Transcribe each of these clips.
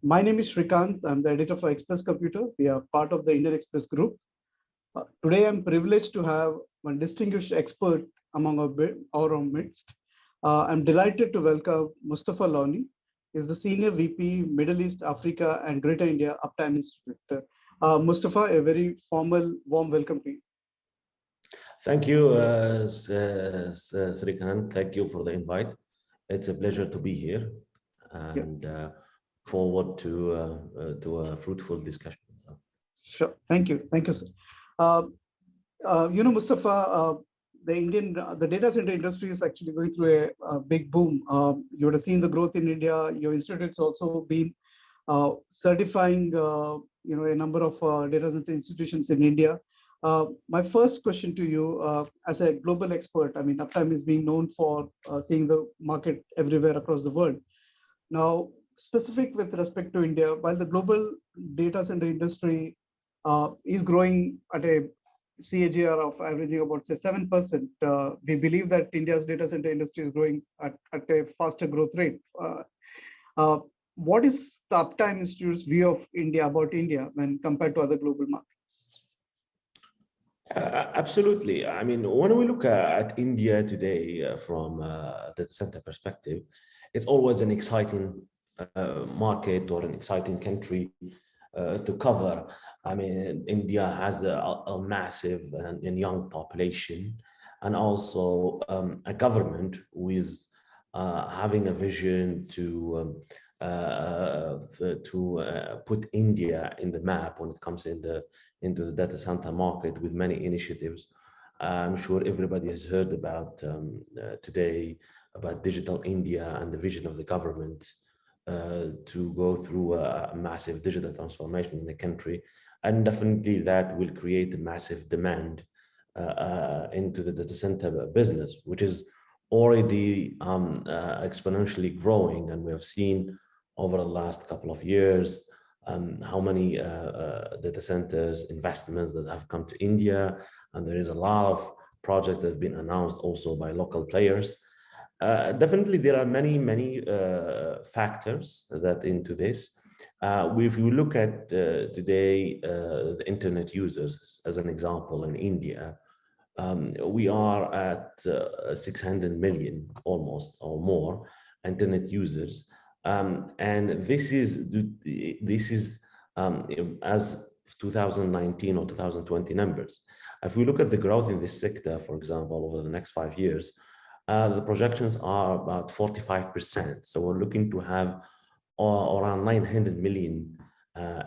My name is Shrikant. I'm the editor for Express Computer. We are part of the Indian Express Group. Today, I'm privileged to have one distinguished expert among our midst. I'm delighted to welcome Mustafa Launi. He's the Senior VP, Middle East, Africa, and Greater India Uptime Institute. Mustafa, a very formal, warm welcome to you. Thank you, Srikant. Thank you for the invite. It's a pleasure to be here, and forward to a fruitful discussion. So. Sure. Thank you, sir. Mustafa, the data center industry is actually going through a big boom. You would have seen the growth in India. Your institute's also been certifying, a number of data center institutions in India. My first question to you, as a global expert, I mean, Uptime is being known for seeing the market everywhere across the world. Now, specific with respect to India, while the global data center industry is growing at a CAGR of averaging about, say, 7%, we believe that India's data center industry is growing at a faster growth rate. What is the Uptime Institute's view of India, about India, when compared to other global markets? Absolutely. I mean, when we look at India today from the data center perspective, it's always an exciting market or an exciting country to cover. I mean, India has a massive and young population, and also a government with having a vision to put India in the map when it comes into the data center market with many initiatives. I'm sure everybody has heard about today about Digital India and the vision of the government to go through a massive digital transformation in the country. And definitely that will create a massive demand into the data center business, which is already exponentially growing. And we have seen over the last couple of years how many data centers investments that have come to India. And there is a lot of projects that have been announced also by local players. Definitely, there are many factors that into this. If you look at today, the internet users, as an example, in India, we are at 600 million almost or more internet users, and this is as 2019 or 2020 numbers. If we look at the growth in this sector, for example, over the next 5 years, the projections are about 45%. So we're looking to have around 900 million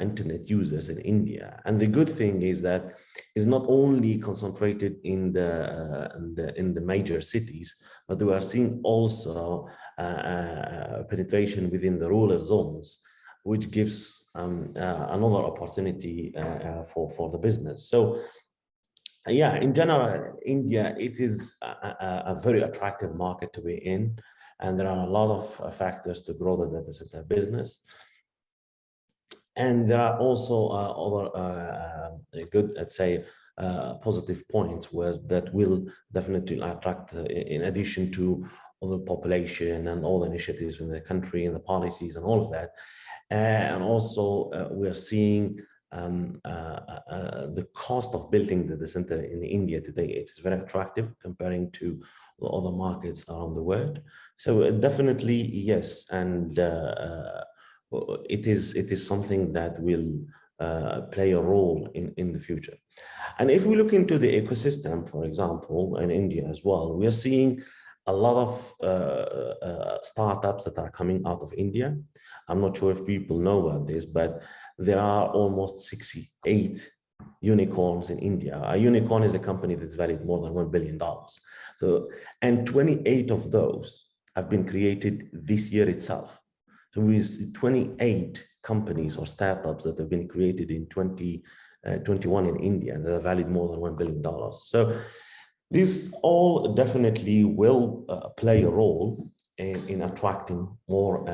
internet users in India. And the good thing is that it's not only concentrated in the major cities, but we are seeing also penetration within the rural zones, which gives another opportunity for the business. So yeah, in general, India, it is a very attractive market to be in, and there are a lot of factors to grow the data center business. And there are also other good, let's say, positive points that will definitely attract, in addition to all the population and all the initiatives in the country and the policies and all of that. And also, we are seeing the cost of building the data center in India today. It's very attractive comparing to the other markets around the world. So definitely yes, and it is something that will play a role in the future. And if we look into the ecosystem, for example, in India as well, we are seeing a lot of startups that are coming out of India. I'm not sure if people know about this, but there are almost 68 unicorns in India. A unicorn is a company that's valued more than $1 billion. So, and 28 of those have been created this year itself. So we see 28 companies or startups that have been created in 2021 in India that are valued more than $1 billion. So this all definitely will play a role in attracting more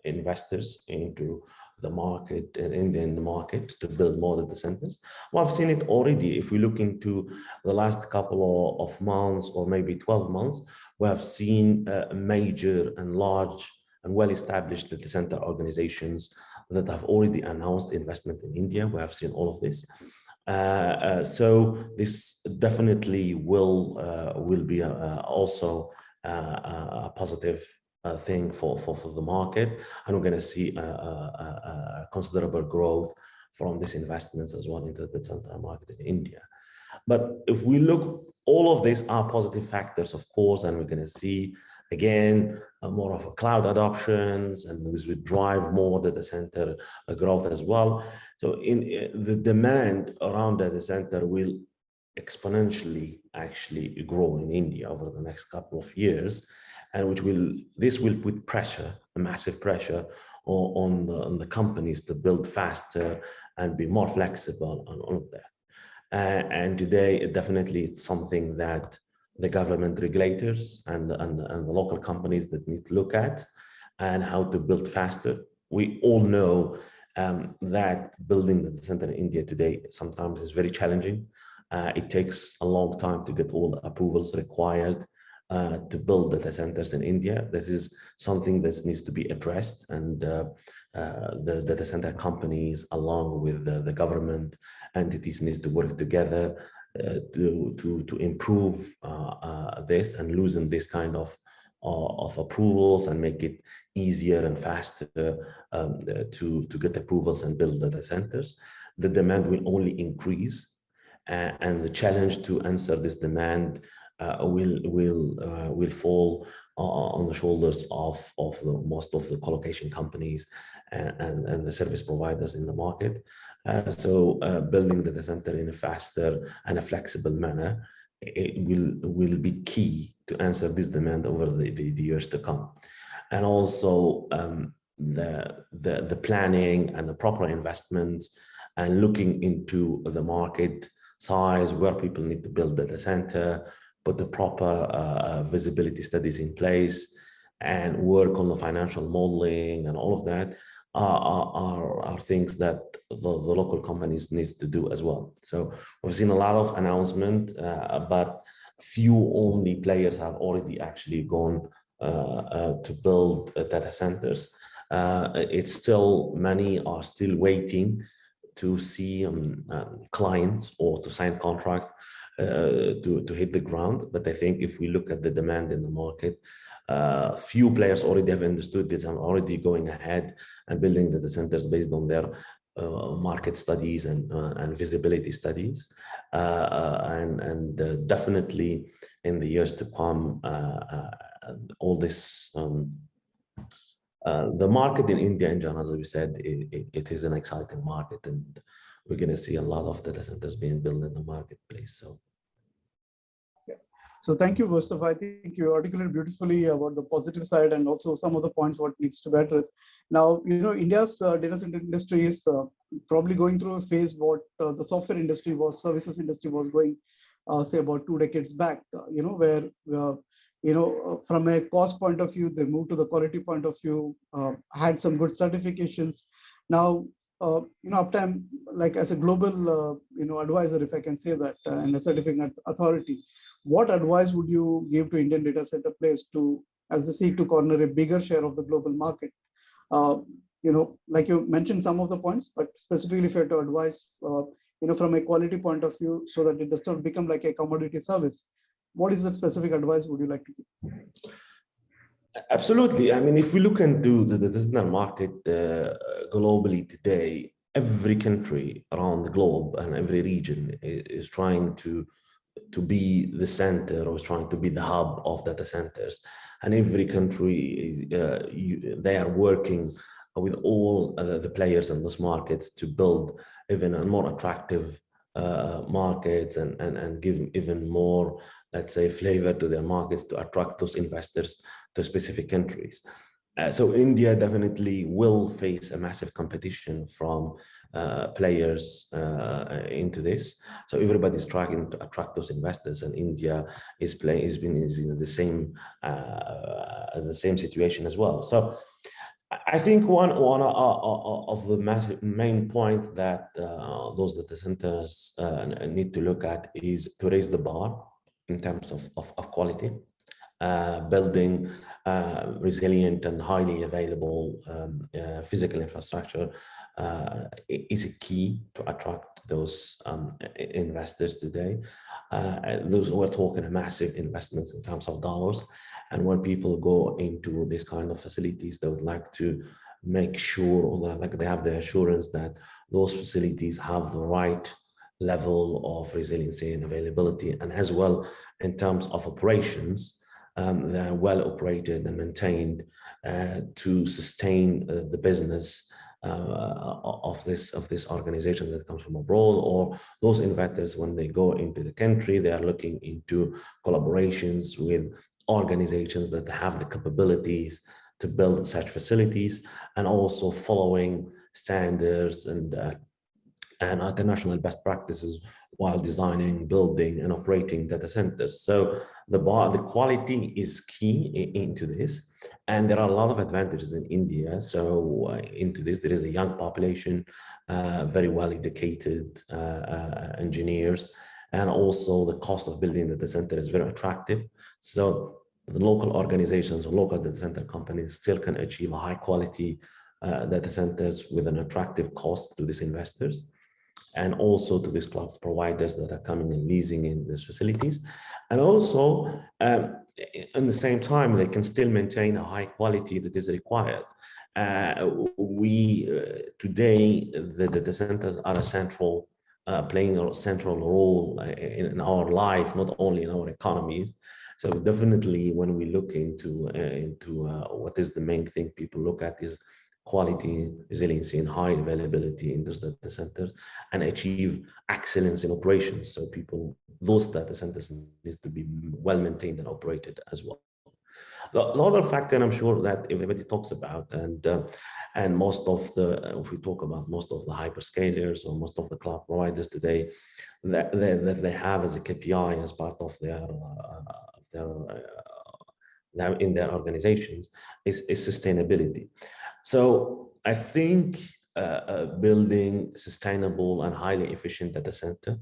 investors into the market, in Indian market, to build more data centers. Well, I've seen it already. If we look into the last couple of months or maybe 12 months, we have seen major and large and well-established data center organizations that have already announced investment in India. We have seen all of this. So this definitely will be also a positive thing for the market, and we're going to see a considerable growth from these investments as well into the data center market in India. But if we look, all of these are positive factors, of course, and we're going to see again more of a cloud adoptions, and this will drive more data center growth as well. So in the demand around data center will exponentially actually grow in India over the next couple of years, and this will put pressure, a massive pressure on the companies to build faster and be more flexible and all of that. And today, definitely, it's something that the government regulators and the local companies that need to look at, and how to build faster. We all know that building the data center in India today sometimes is very challenging. It takes a long time to get all the approvals required to build data centers in India. This is something that needs to be addressed, and the data center companies, along with the government entities, needs to work together to improve this and loosen this kind of approvals and make it easier and faster to get approvals and build data centers. The demand will only increase, and the challenge to answer this demand will fall on the shoulders of most of the colocation companies and the service providers in the market. So building the data center in a faster and a flexible manner, it will be key to answer this demand over the years to come. And also the planning and the proper investment, and looking into the market size, where people need to build data center, put the proper visibility studies in place, and work on the financial modeling and all of that are things that the local companies needs to do as well. So we've seen a lot of announcement, but few only players have already actually gone to build data centers. It's still, many are still waiting to see clients or to sign contracts to hit the ground. But I think if we look at the demand in the market, few players already have understood this and already going ahead and building data centers based on their market studies and visibility studies. And definitely in the years to come, all this, the market in India in general, as we said, it is an exciting market, and we're going to see a lot of data centers being built in the marketplace. So, yeah. So thank you, Mustafa. I think you articulated beautifully about the positive side and also some of the points what needs to be addressed. Now, India's data center industry is probably going through a phase what the software industry was, services industry was going, say about 2 decades back. Where from a cost point of view, they moved to the quality point of view, had some good certifications. Now, Uptime, like as a global, advisor, if I can say that, and a certificate authority, what advice would you give to Indian data center players as they seek to corner a bigger share of the global market? Like you mentioned some of the points, but specifically if you had to advise, from a quality point of view, so that it does not become like a commodity service, what is the specific advice would you like to give? Absolutely. I mean, if we look into the data center market globally today, every country around the globe and every region is trying to be the center, or is trying to be the hub of data centers. And every country, they are working with all the players in those markets to build even a more attractive markets and give even more, let's say, flavor to their markets to attract those investors to specific countries. So India definitely will face a massive competition from players into this. So everybody's trying to attract those investors, and India is in the same situation as well. So I think one of the main points that those data centers need to look at is to raise the bar in terms of quality, building resilient and highly available physical infrastructure is a key to attract those investors today. Those we're talking massive investments in terms of dollars. And when people go into these kind of facilities, they would like to make sure, or like they have the assurance that those facilities have the right level of resiliency and availability, and as well in terms of operations, they're well operated and maintained to sustain the business of this organization that comes from abroad, or those investors when they go into the country, they are looking into collaborations with organizations that have the capabilities to build such facilities, and also following standards and international best practices while designing, building, and operating data centers. So the quality is key into this, and there are a lot of advantages in India. So into this, there is a young population, very well educated engineers, and also the cost of building the data center is very attractive. So the local organizations or local data center companies still can achieve high quality data centers with an attractive cost to these investors, and also to these cloud providers that are coming and leasing in these facilities. And also, at the same time, they can still maintain a high quality that is required. Today, the data centers are playing a central role in our life, not only in our economies. So definitely, when we look into what is the main thing people look at is quality, resiliency, and high availability in those data centers, and achieve excellence in operations. So those data centers need to be well maintained and operated as well. The other factor, and I'm sure that everybody talks about, and most of if we talk about most of the hyperscalers or most of the cloud providers today, that they have as a KPI as part of in their organizations is sustainability. So I think building sustainable and highly efficient data center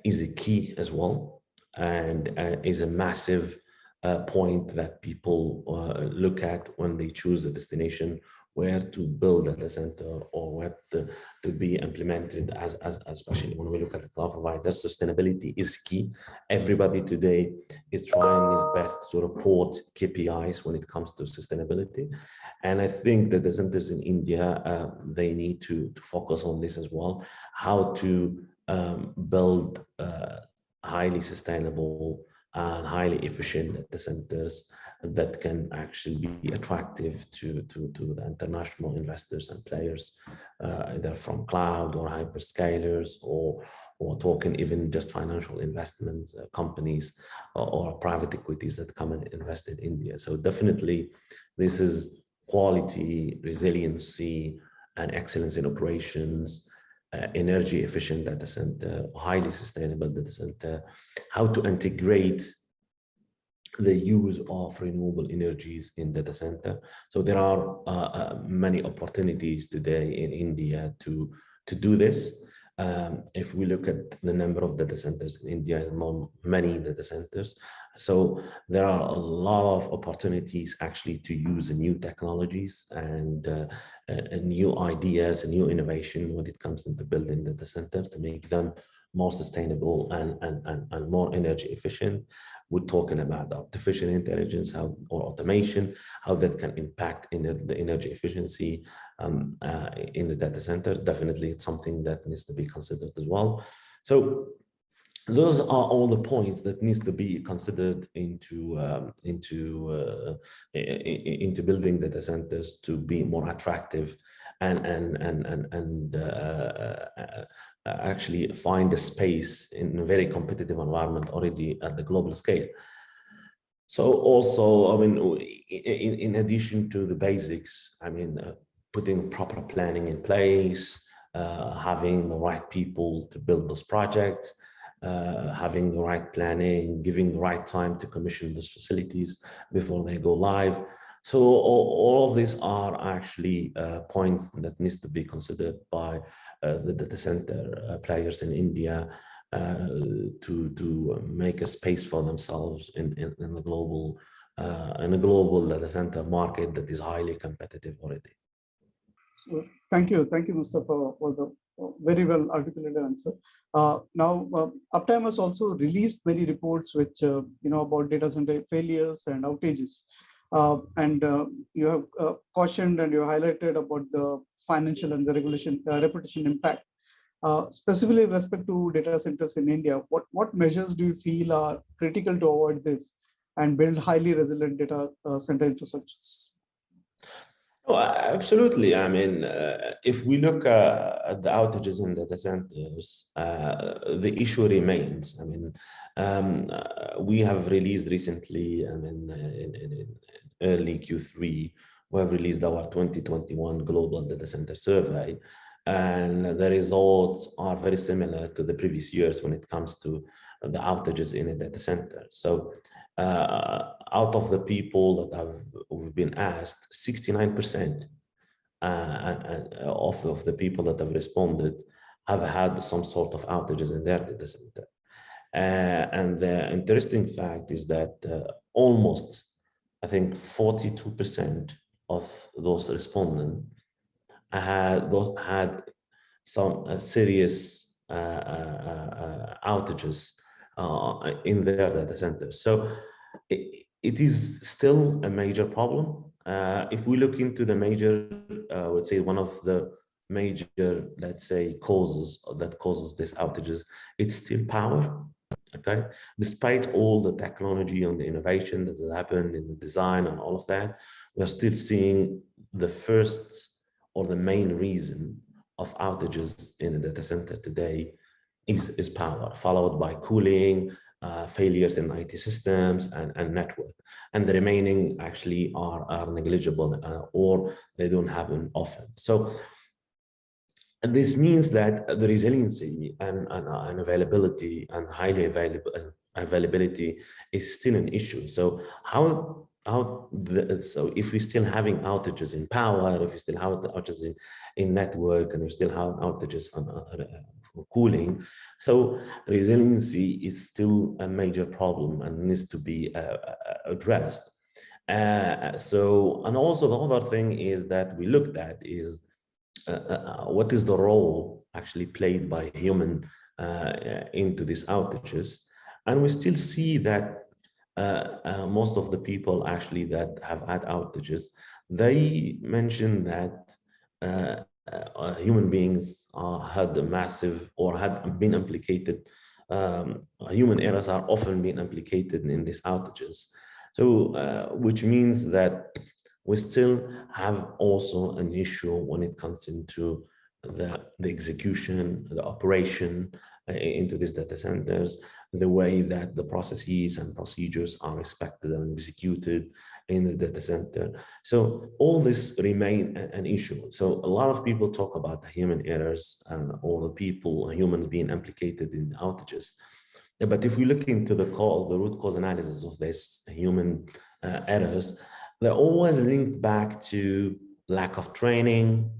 is a key as well, and is a massive point that people look at when they choose a destination where to build a data center or where to be implemented, especially when we look at the cloud providers. Sustainability is key. Everybody today is trying his best to report KPIs when it comes to sustainability. And I think that the centers in India, they need to focus on this as well, how to build highly sustainable and highly efficient data centers that can actually be attractive to the international investors and players, either from cloud or hyperscalers, or talking even just financial investment companies or private equities that come and invest in India. So definitely this is quality, resiliency, and excellence in operations, energy efficient data center, highly sustainable data center, how to integrate the use of renewable energies in data center. So there are many opportunities today in India to do this. If we look at the number of data centers in India, many data centers. So there are a lot of opportunities actually to use new technologies and new ideas and new innovation when it comes into building data centers to make them more sustainable and more energy efficient. We're talking about artificial intelligence or automation, how that can impact in the energy efficiency in the data center. Definitely, it's something that needs to be considered as well. So those are all the points that needs to be considered into building data centers to be more attractive and actually find a space in a very competitive environment already at the global scale. So also, I mean, in addition to the basics, I mean, putting proper planning in place, having the right people to build those projects, having the right planning, giving the right time to commission those facilities before they go live. So all of these are actually points that needs to be considered by the data center players in India to make a space for themselves in the global data center market that is highly competitive already. So thank you, Mustafa, for the very well articulated answer. Now, Uptime has also released many reports which about data center failures and outages, and you have cautioned and you highlighted about the financial and the reputation impact. Specifically with respect to data centers in India, what measures do you feel are critical to avoid this and build highly resilient data center infrastructures? Oh, absolutely. I mean, if we look at the outages in data centers, the issue remains. I mean, we have released recently, I mean, in early Q3, we have released our 2021 Global Data Center Survey, and the results are very similar to the previous years when it comes to the outages in a data center. So out of the people that we've been asked, 69% of the people that have responded have had some sort of outages in their data center. And the interesting fact is that almost, I think, 42% of those respondents had some serious outages in their data centers. So it is still a major problem. If we look into the major, I would say one of the major, let's say, causes that causes these outages, it's still power. Okay, despite all the technology and the innovation that has happened in the design and all of that, we're still seeing the first or the main reason of outages in a data center today is power, followed by cooling, failures in IT systems and network. And the remaining actually are negligible or they don't happen often. So and this means that the resiliency and availability and highly availability is still an issue. So so if we're still having outages in power, if we still have outages in network, and we still have outages for cooling, so resiliency is still a major problem and needs to be addressed. And also the other thing is that we looked at is what is the role actually played by human into these outages. And we still see that most of the people actually that have had outages, they mention that human beings had a massive or had been implicated. Human errors are often being implicated in these outages. So, which means that we still have also an issue when it comes into the execution, the operation into these data centers, the way that the processes and procedures are respected and executed in the data center. So all this remain an issue. So a lot of people talk about the human errors or the humans being implicated in outages. But if we look into the root cause analysis of this human errors, they're always linked back to lack of training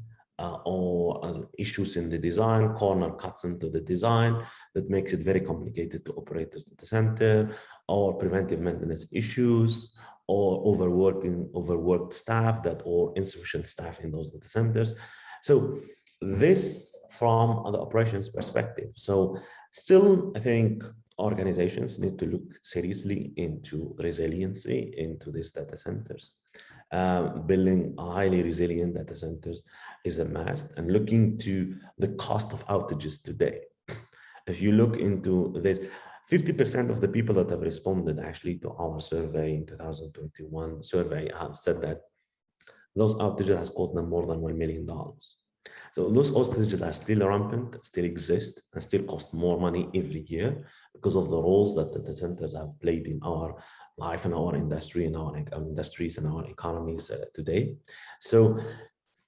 or issues in the design, corner cuts into the design that makes it very complicated to operate this data center, or preventive maintenance issues, or overworked staff or insufficient staff in those data centers. So this from the operations perspective. So still, I think organizations need to look seriously into resiliency into these data centers. Building highly resilient data centers is a must, and looking to the cost of outages today. If you look into this, 50% of the people that have responded actually to our survey in 2021 survey have said that those outages has cost them more than $1 million. So those outages are still rampant, still exist, and still cost more money every year because of the roles that the data centers have played in our life and our industry and our industries and our economies today. So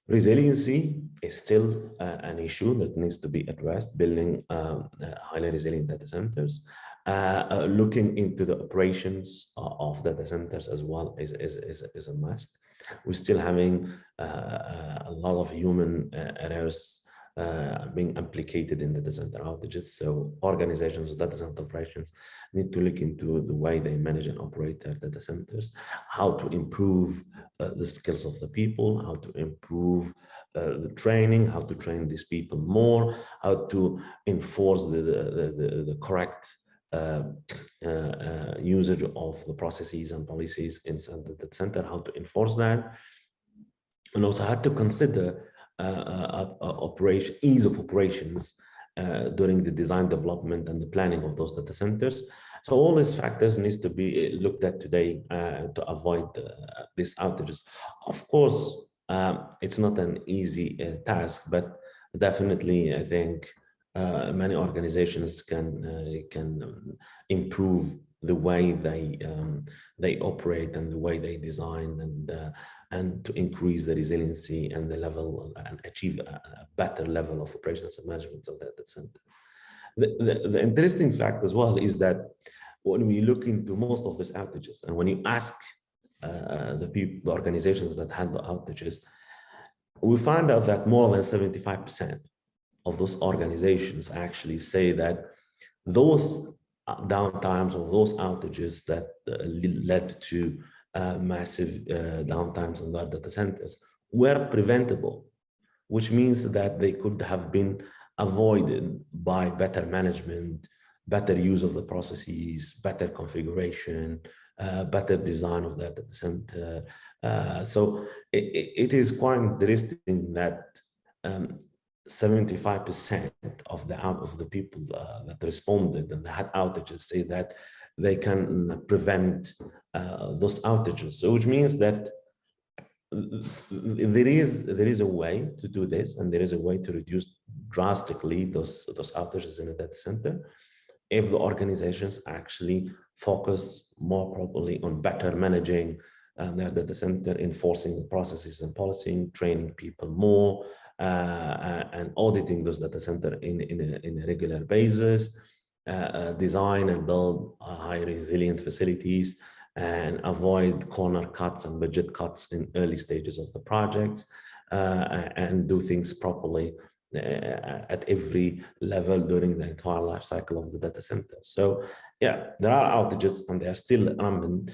resiliency is still an issue that needs to be addressed, building highly resilient data centers. Looking into the operations of data centers as well is a must. We're still having a lot of human errors being implicated in data center outages. So organizations of data center operations need to look into the way they manage and operate their data centers, how to improve the skills of the people, how to improve the training, how to train these people more, how to enforce the correct usage of the processes and policies inside the data center, how to enforce that, and also how to consider operation, ease of operations during the design, development, and the planning of those data centers. So all these factors needs to be looked at today to avoid these outages. Of course, it's not an easy task, but definitely I think many organizations can improve the way they operate and the way they design, and to increase the resiliency and the level and achieve a better level of operations and management of that center. The interesting fact as well is that when we look into most of these outages, and when you ask the organizations that handle outages, we find out that more than 75% of those organizations actually say that those downtimes or those outages that led to massive downtimes on their data centers were preventable, which means that they could have been avoided by better management, better use of the processes, better configuration, better design of that data center. So it is quite interesting that 75% of the people that responded and had outages say that they can prevent those outages. So which means that there is a way to do this, and there is a way to reduce drastically those outages in a data center if the organizations actually focus more properly on better managing their data center, enforcing the processes and policy, training people more, and auditing those data center in a regular basis, design and build high resilient facilities, and avoid corner cuts and budget cuts in early stages of the projects, and do things properly at every level during the entire life cycle of the data center. So yeah, there are outages and they are still running,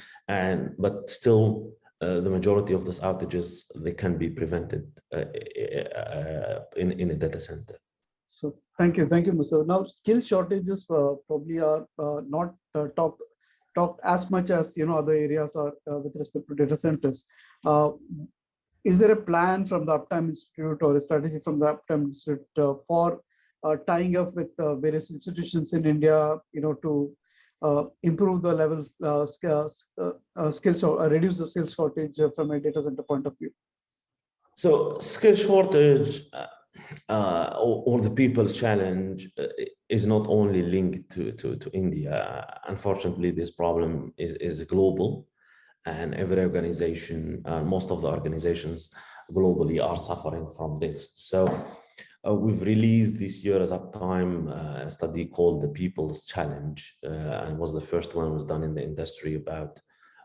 but still the majority of those outages, they can be prevented in a data center. So thank you, Musa. Now, skill shortages probably are not talked as much as other areas are with respect to data centers. Is there a plan from the Uptime Institute or a strategy from the Uptime Institute for tying up with various institutions in India, to improve the level skills or reduce the skills shortage from a data center point of view? So skill shortage or the people's challenge is not only linked to India. Unfortunately, this problem is global, and every organization, most of the organizations globally are suffering from this. So we've released this year as Uptime a study called the People's Challenge, and was the first one was done in the industry about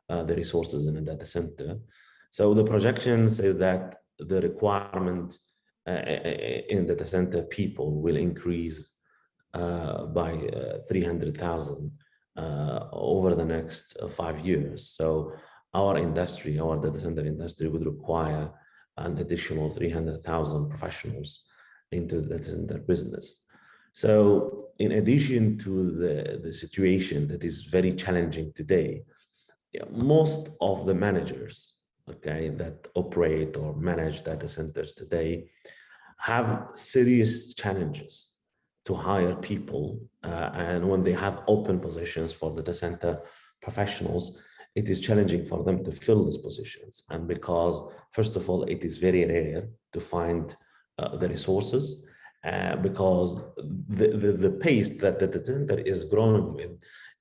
the resources in a data center. So the projections say that the requirement in data center people will increase by 300,000 over the next 5 years. So our industry, our data center industry, would require an additional 300,000 professionals into the data center business. So in addition to the situation that is very challenging today, most of the managers, that operate or manage data centers today have serious challenges to hire people. And when they have open positions for data center professionals, it is challenging for them to fill these positions. And because, first of all, it is very rare to find the resources, because the pace that the data center is growing with,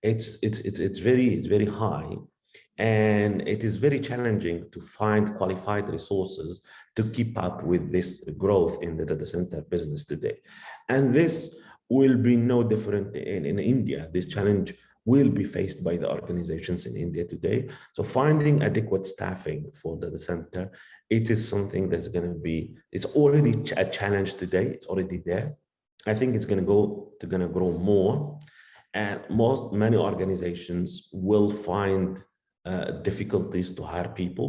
it's very high. And it is very challenging to find qualified resources to keep up with this growth in the data center business today. And this will be no different in India. This challenge will be faced by the organizations in India today. So finding adequate staffing for the center, it is something that's going to be, it's already a challenge today. It's already there. I think it's going to grow more, and many organizations will find difficulties to hire people.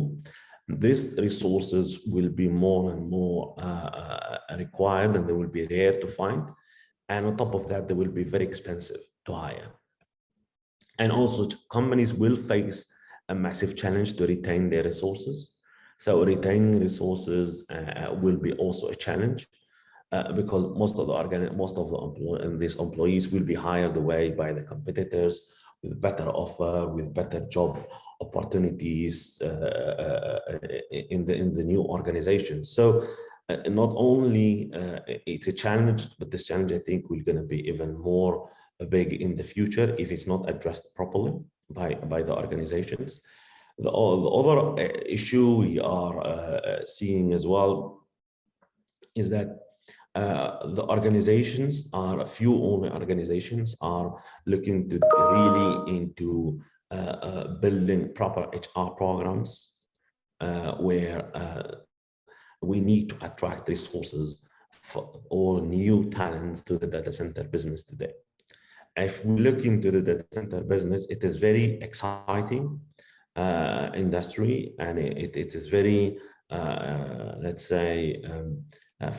These resources will be more and more required, and they will be rare to find. And on top of that, they will be very expensive to hire. And also companies will face a massive challenge to retain their resources. So retaining resources will be also a challenge because most of these employees will be hired away by the competitors with better offer, with better job opportunities in the new organization. So not only it's a challenge, but this challenge I think will going to be even more big in the future if it's not addressed properly by the organizations. The other issue we are seeing as well is that the organizations are, a few only organizations are looking to really into building proper HR programs where we need to attract resources or new talents to the data center business today. If we look into the data center business, it is very exciting industry, and it is very, let's say,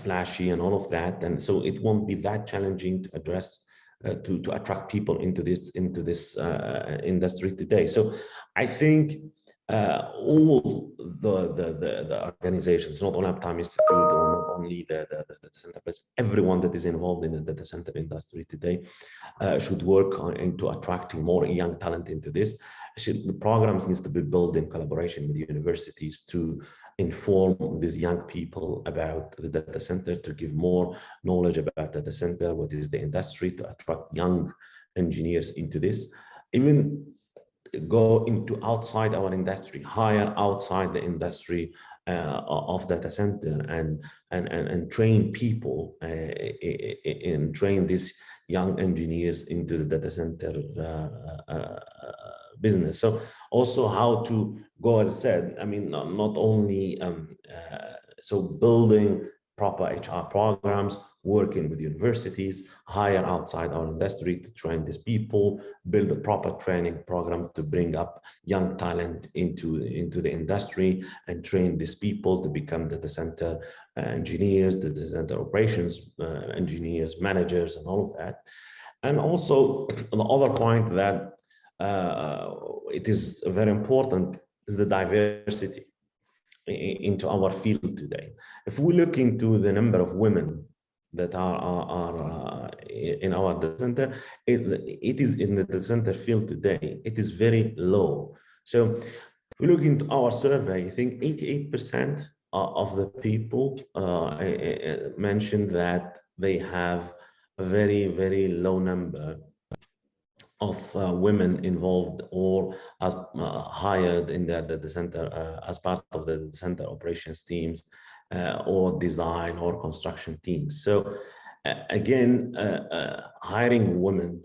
flashy and all of that. And so it won't be that challenging to address, to attract people into this industry today. So I think all the organizations, not only Uptime Institute or not only the data center, but everyone that is involved in the data center industry today should work into attracting more young talent into this. The programs needs to be built in collaboration with universities to inform these young people about the data center, to give more knowledge about data center, what is the industry, to attract young engineers into this. Even go into outside our industry, hire outside the industry of data center, and train people and train these young engineers into the data center business. So also how to go, as I said, I mean, not only so building proper HR programs, working with universities, hire outside our industry to train these people, build a proper training program to bring up young talent into the industry and train these people to become data center engineers, data center operations engineers, managers, and all of that. And also the other point that it is very important is the diversity into our field today. If we look into the number of women that are in our data center, it is in the data center field today, it is very low. So if we look into our survey, I think 88% of the people mentioned that they have a very, very low number of women involved or as hired in the data center as part of the center operations teams or design or construction teams. So again, hiring women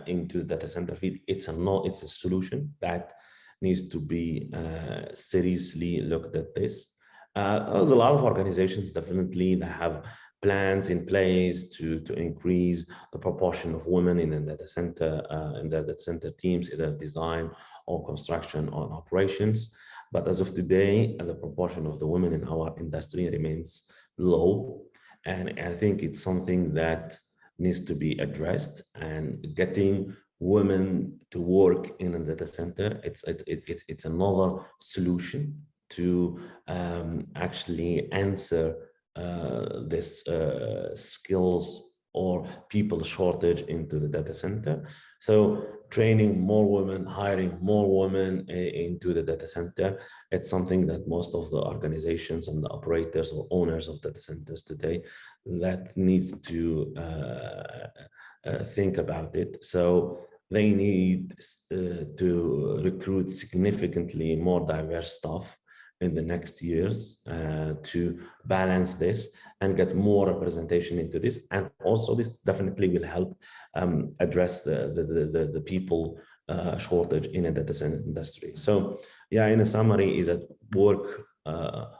into the data center field, it's a solution that needs to be seriously looked at this. There's a lot of organizations definitely that have plans in place to increase the proportion of women in the data center teams, either design or construction or operations. But as of today, the proportion of the women in our industry remains low. And I think it's something that needs to be addressed, and getting women to work in a data center, it's another solution to actually answer this skills or people shortage into the data center. So training more women, hiring more women into the data center, it's something that most of the organizations and the operators or owners of data centers today that needs to think about it. So they need to recruit significantly more diverse staff in the next years to balance this and get more representation into this. And also this definitely will help address the people shortage in a data center industry. So yeah, in a summary is that work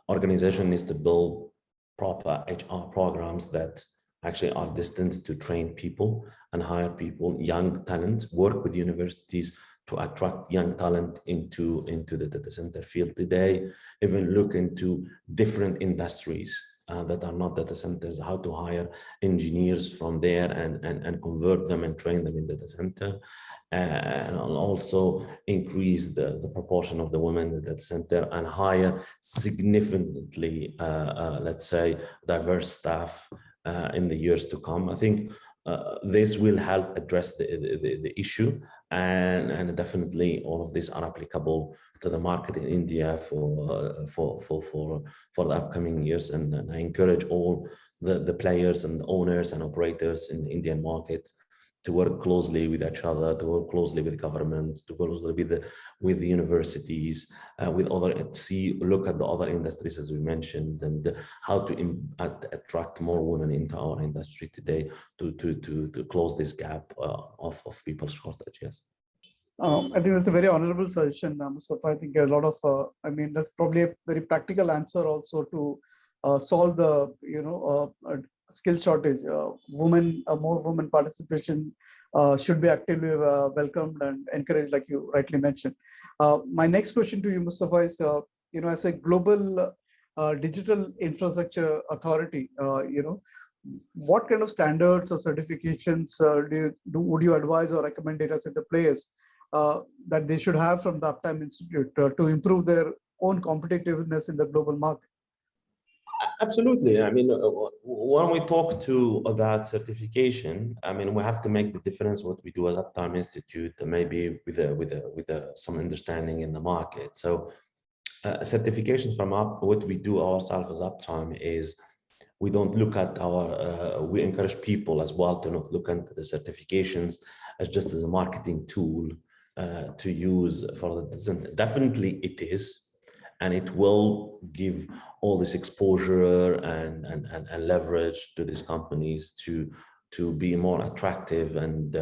organization needs to build proper HR programs that actually are destined to train people and hire people, young talent, work with universities to attract young talent into the data center field today, even look into different industries that are not data centers, how to hire engineers from there and convert them and train them in data center. And also increase the proportion of the women in the data center and hire significantly, let's say, diverse staff in the years to come. I think this will help address the issue, and definitely all of these are applicable to the market in India for the upcoming years. And I encourage all the players and owners and operators in the Indian market to work closely with each other, to work closely with government, to work closely with the universities, look at the other industries as we mentioned, and how to attract more women into our industry today to close this gap of people shortage. Yes. I think that's a very honorable suggestion, Mustafa. I think a lot of, I mean, that's probably a very practical answer also to solve the, skill shortage. More women participation should be actively welcomed and encouraged, like you rightly mentioned. My next question to you, Mustafa, is, as a global digital infrastructure authority, what kind of standards or certifications would you advise or recommend data center players that they should have from the Uptime Institute to improve their own competitiveness in the global market? Absolutely. I mean, when we talk about certification, I mean, we have to make the difference what we do as Uptime Institute, maybe with some understanding in the market. So certifications from what we do ourselves as Uptime is we don't look at we encourage people as well to not look at the certifications as just as a marketing tool to use for the design. Definitely it is, and it will give all this exposure and leverage to these companies to be more attractive and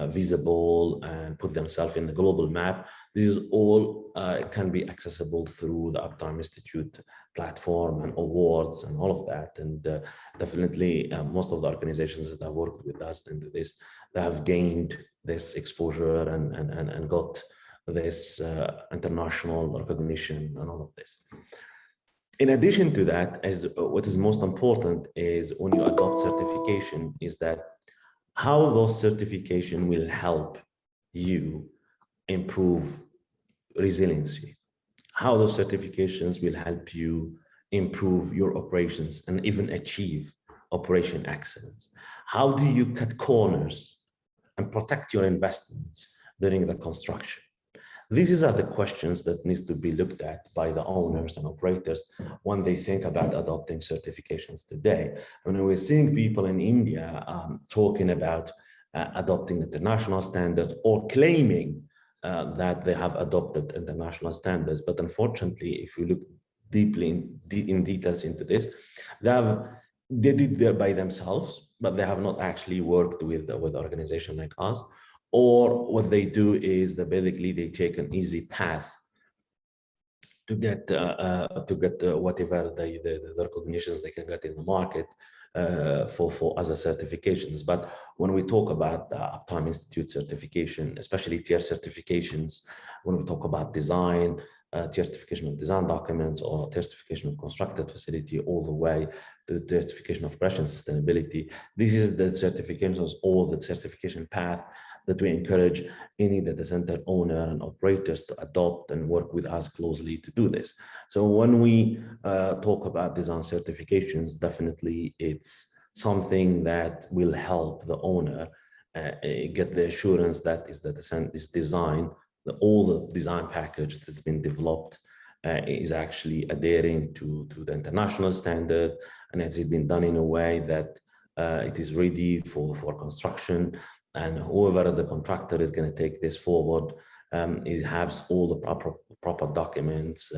visible and put themselves in the global map. This is all can be accessible through the Uptime Institute platform and awards and all of that. And definitely most of the organizations that have worked with us into this, they have gained this exposure and got this international recognition and all of this. In addition to that, what is most important is when you adopt certification is that how those certification will help you improve resiliency, how those certifications will help you improve your operations and even achieve operation excellence. How do you cut corners and protect your investments during the construction? These are the questions that needs to be looked at by the owners and operators when they think about adopting certifications today. I mean, we're seeing people in India talking about adopting international standards or claiming that they have adopted international standards. But unfortunately, if you look deeply in details into this, they did that by themselves, but they have not actually worked with organizations like us. Or what they do is that basically they take an easy path to get whatever the recognitions they can get in the market for other certifications. But when we talk about the Uptime Institute certification, especially tier certifications, when we talk about design, tier certification of design documents or tier certification of constructed facility, all the way to the certification of operation sustainability, this is the certifications, all the certification path that we encourage any data center owner and operators to adopt and work with us closely to do this. So when we talk about design certifications, definitely it's something that will help the owner get the assurance that is design, all the design package that's been developed is actually adhering to the international standard, and has been done in a way that it is ready for construction. And whoever the contractor is going to take this forward it has all the proper documents,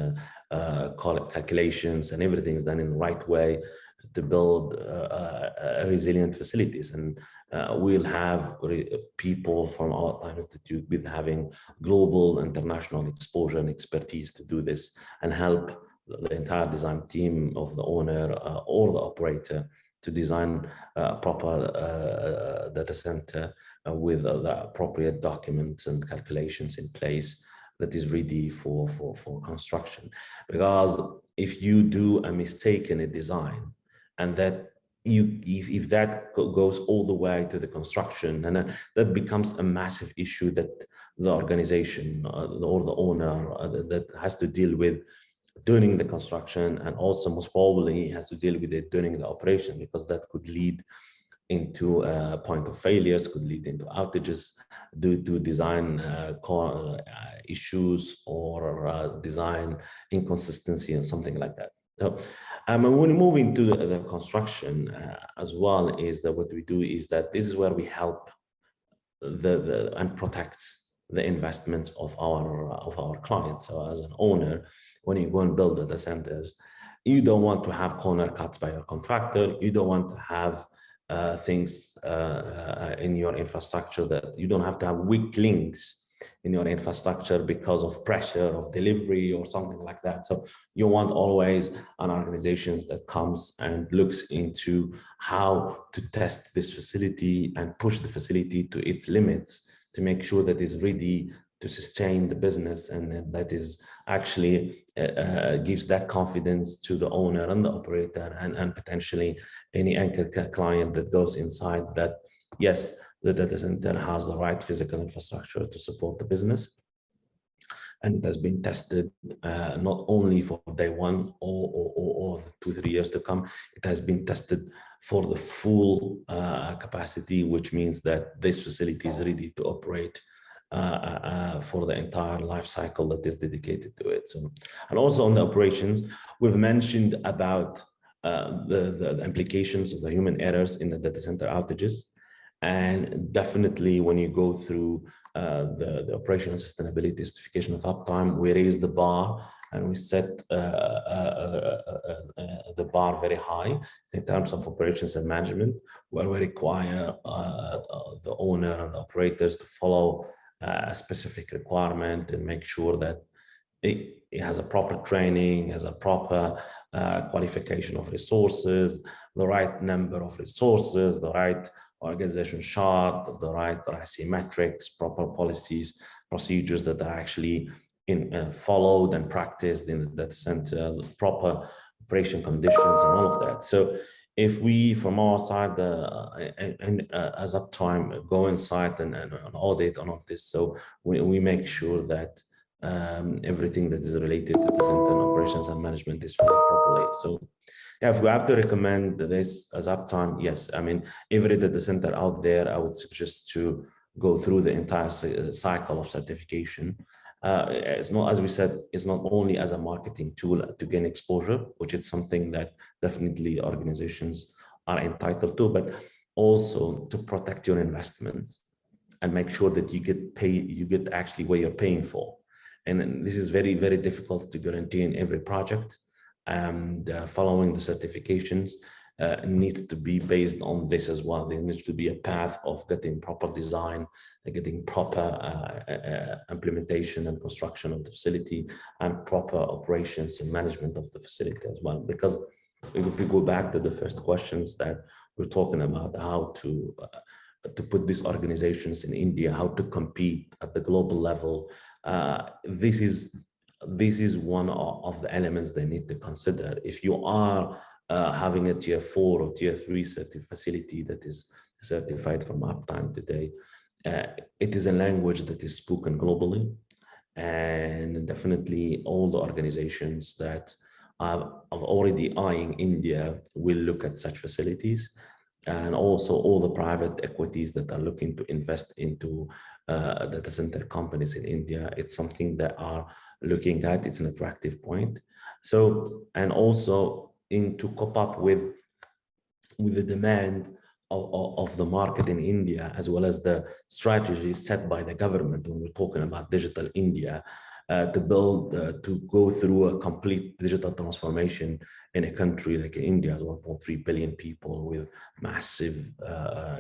calculations, and everything is done in the right way to build resilient facilities. And we'll have people from our Time Institute with having global international exposure and expertise to do this and help the entire design team of the owner or the operator to design a proper data center with the appropriate documents and calculations in place that is ready for construction. Because if you do a mistake in a design, and that if that goes all the way to the construction, and that becomes a massive issue that the organization or the owner that has to deal with during the construction, and also most probably has to deal with it during the operation, because that could lead into point of failures, could lead into outages due to design issues or design inconsistency and something like that. So when we move into the construction as well, is that what we do is that this is where we help and protect the investments of our clients. So as an owner, when you go and build data centers, you don't want to have corner cuts by your contractor. You don't want to have things in your infrastructure that you don't have to have weak links in your infrastructure because of pressure of delivery or something like that. So you want always an organization that comes and looks into how to test this facility and push the facility to its limits to make sure that it's ready to sustain the business, and that is actually gives that confidence to the owner and the operator and potentially any anchor client that goes inside, that yes, the data center has the right physical infrastructure to support the business. And it has been tested not only for day one or 2-3 years to come. It has been tested for the full capacity, which means that this facility is ready to operate for the entire life cycle that is dedicated to it. So, and also on the operations, we've mentioned about the implications of the human errors in the data center outages. And definitely when you go through the operational sustainability certification of uptime, we raise the bar and we set the bar very high in terms of operations and management, where we require the owner and the operators to follow a specific requirement and make sure that it has a proper training, has a proper qualification of resources, the right number of resources, the right organization chart, the right RACI metrics, proper policies, procedures that are actually followed and practiced in the data center, proper operation conditions and all of that. So if we, from our side, as Uptime, go inside and audit on all of this, so we make sure that everything that is related to the center operations and management is followed properly. So yeah, if we have to recommend this as Uptime, yes. I mean, every data center out there, I would suggest to go through the entire cycle of certification. It's not, as we said, it's not only as a marketing tool to gain exposure, which is something that definitely organizations are entitled to, but also to protect your investments and make sure that you get paid, you get actually what you're paying for. And this is very, very difficult to guarantee in every project. And following the certifications needs to be based on this as well. There needs to be a path of getting proper design, getting proper implementation and construction of the facility, and proper operations and management of the facility as well. Because if we go back to the first questions that we're talking about, how to put these organizations in India, how to compete at the global level, this is one of the elements they need to consider. If you are having a tier 4 or tier 3 facility that is certified from Uptime today, it is a language that is spoken globally, and definitely all the organizations that are already eyeing India will look at such facilities, and also all the private equities that are looking to invest into data center companies in India. It's something that are looking at. It's an attractive point. So, and also to cope up with the demand of the market in India, as well as the strategies set by the government when we're talking about digital India, to build, to go through a complete digital transformation in a country like India, 1.3 billion people with massive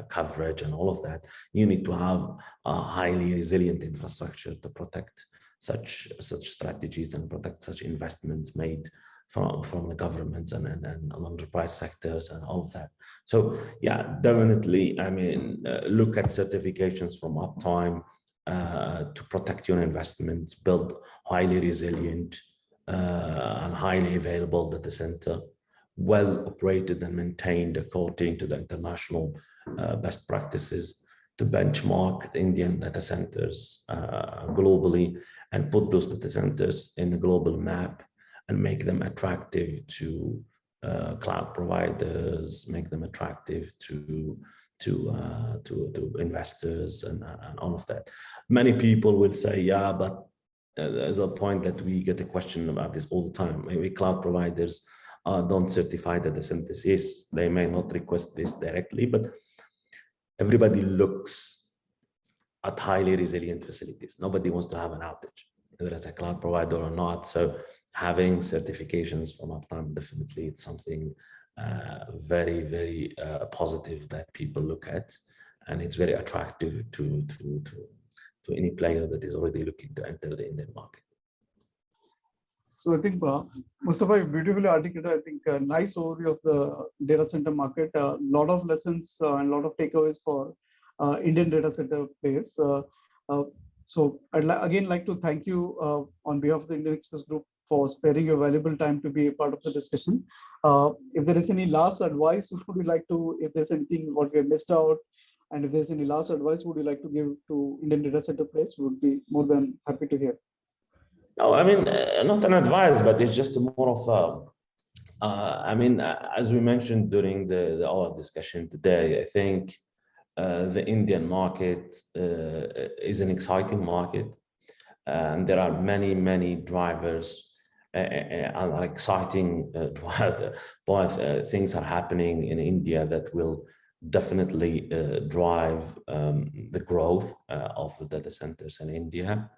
coverage and all of that. You need to have a highly resilient infrastructure to protect such strategies and protect such investments made from the governments and enterprise sectors and all of that. So yeah, definitely, I mean, look at certifications from Uptime to protect your investments, build highly resilient and highly available data center, well operated and maintained according to the international best practices, to benchmark the Indian data centers globally and put those data centers in a global map and make them attractive to cloud providers, make them attractive to investors and all of that. Many people will say, yeah, but there's a point that we get a question about this all the time. Maybe cloud providers don't certify data centers. Yes, they may not request this directly, but everybody looks at highly resilient facilities. Nobody wants to have an outage, whether it's a cloud provider or not. So having certifications from Uptime, definitely it's something very, very positive that people look at, and it's very attractive to any player that is already looking to enter the Indian market. So I think Mustafa, you beautifully articulated, I think, a nice overview of the data center market. A lot of lessons and a lot of takeaways for Indian data center players. So I'd again like to thank you on behalf of the Indian Express Group for sparing your valuable time to be a part of the discussion. If there is any last advice, would you like to, if there's anything what we have missed out, and if there's any last advice would you like to give to Indian data center players, we would be more than happy to hear. No, I mean, not an advice, but it's just more of I mean, as we mentioned during our discussion today, I think the Indian market is an exciting market. And there are many drivers and exciting things are happening in India that will definitely drive the growth of the data centers in India.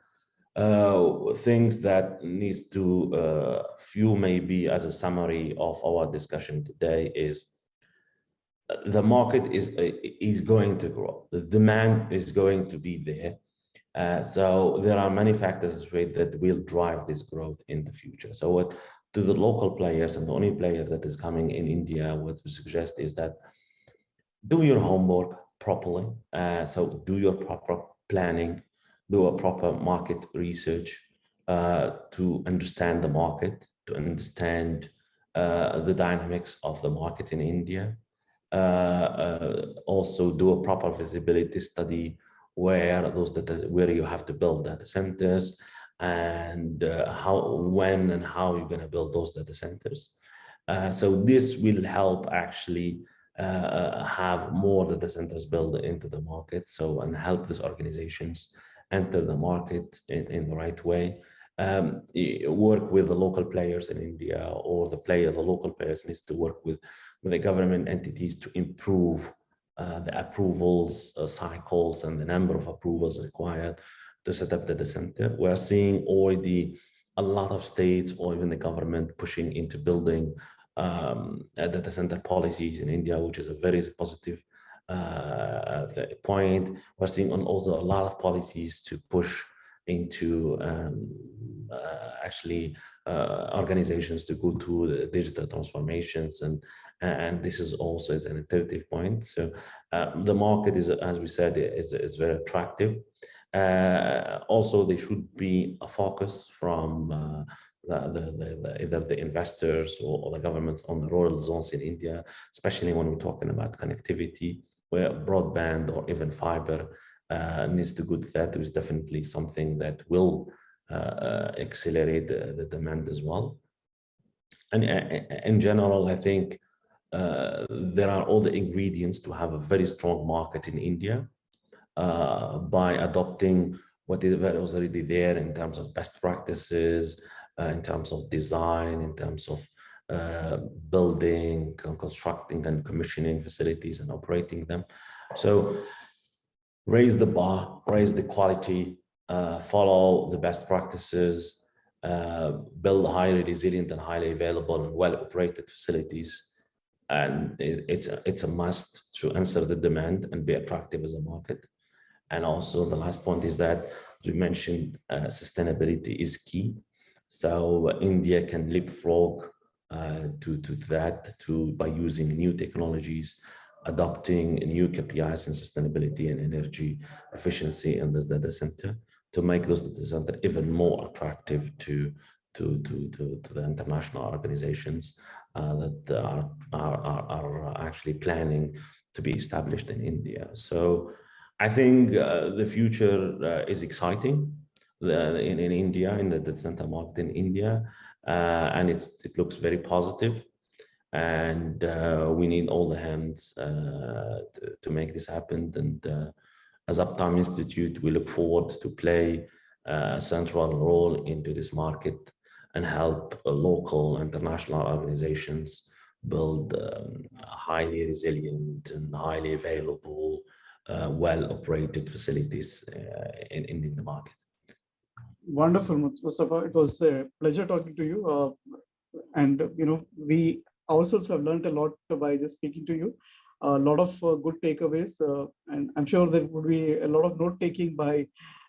Things that needs to few maybe as a summary of our discussion today is the market is going to grow. The demand is going to be there. So there are many factors that will drive this growth in the future. So what to the local players, and the only player that is coming in India, what we suggest is that do your homework properly. So do your proper planning, do a proper market research to understand the market, to understand the dynamics of the market in India. Also do a proper feasibility study where you have to build data centers, and when and how you're going to build those data centers. So this will help actually have more data centers built into the market, so and help these organizations enter the market in the right way. Work with the local players in India, or the local players needs to work with the government entities to improve the approvals cycles and the number of approvals required to set up the data center. We're seeing already a lot of states or even the government pushing into building data center policies in India, which is a very positive point. We're seeing also a lot of policies to push into organizations to go to the digital transformations, and this is also an iterative point. So the market is, as we said, is very attractive. Also, there should be a focus from either the investors or the governments on the rural zones in India, especially when we're talking about connectivity, where broadband or even fiber needs to go to that. Is definitely something that will accelerate the demand as well. And in general, I think there are all the ingredients to have a very strong market in India by adopting what is already there in terms of best practices, in terms of design, in terms of building, constructing and commissioning facilities and operating them. So raise the bar, raise the quality, follow the best practices, build highly resilient and highly available and well-operated facilities. And it's a must to answer the demand and be attractive as a market. And also the last point is that, as we mentioned, sustainability is key. So India can leapfrog to that by using new technologies, adopting new KPIs in sustainability and energy efficiency in this data center to make those data centers even more attractive to the international organizations that are actually planning to be established in India. So I think the future is exciting in India, in the data center market in India, and it looks very positive. And we need all the hands to make this happen. And as Uptime Institute, we look forward to play a central role into this market and help local international organizations build highly resilient and highly available, well-operated facilities in the market. Wonderful, Mustafa. It was a pleasure talking to you. And we ourselves have learned a lot by just speaking to you. A lot of good takeaways, and I'm sure there would be a lot of note taking by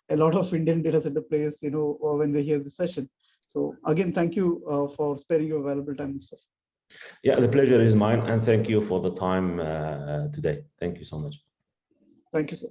a lot of Indian data center players, when they hear this session. So again, thank you for sparing your valuable time, Mustafa. Yeah, the pleasure is mine, and thank you for the time today. Thank you so much. Thank you, sir.